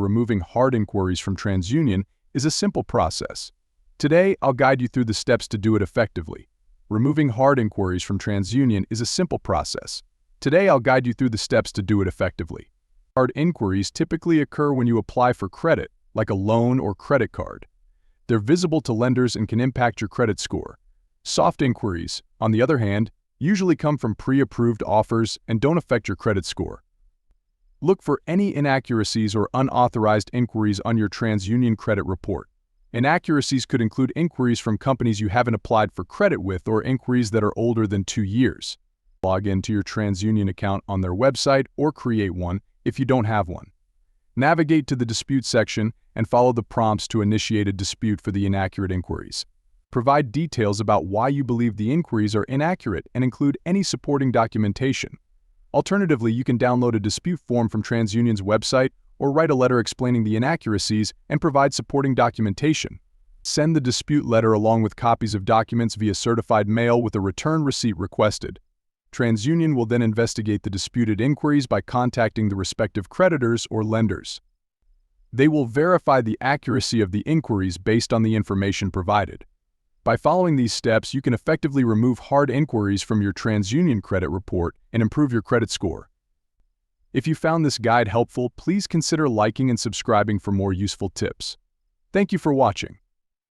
removing hard inquiries from Transunion is a simple process. Today, I'll guide you through the steps to do it effectively. Removing hard inquiries from Transunion is a simple process. Today, I'll guide you through the steps to do it effectively. Hard inquiries typically occur when you apply for credit, like a loan or credit card. They're visible to lenders and can impact your credit score. Soft inquiries, on the other hand, usually come from pre-approved offers and don't affect your credit score. Look for any inaccuracies or unauthorized inquiries on your Transunion credit report. Inaccuracies could include inquiries from companies you haven't applied for credit with or inquiries that are older than 2 years. Log into your Transunion account on their website or create one if you don't have one. Navigate to the dispute section and follow the prompts to initiate a dispute for the inaccurate inquiries. Provide details about why you believe the inquiries are inaccurate and include any supporting documentation. Alternatively, you can download a dispute form from Transunion's website or write a letter explaining the inaccuracies and provide supporting documentation. Send the dispute letter along with copies of documents via certified mail with a return receipt requested. Transunion will then investigate the disputed inquiries by contacting the respective creditors or lenders. They will verify the accuracy of the inquiries based on the information provided. By following these steps, you can effectively remove hard inquiries from your Transunion credit report and improve your credit score. If you found this guide helpful, please consider liking and subscribing for more useful tips. Thank you for watching.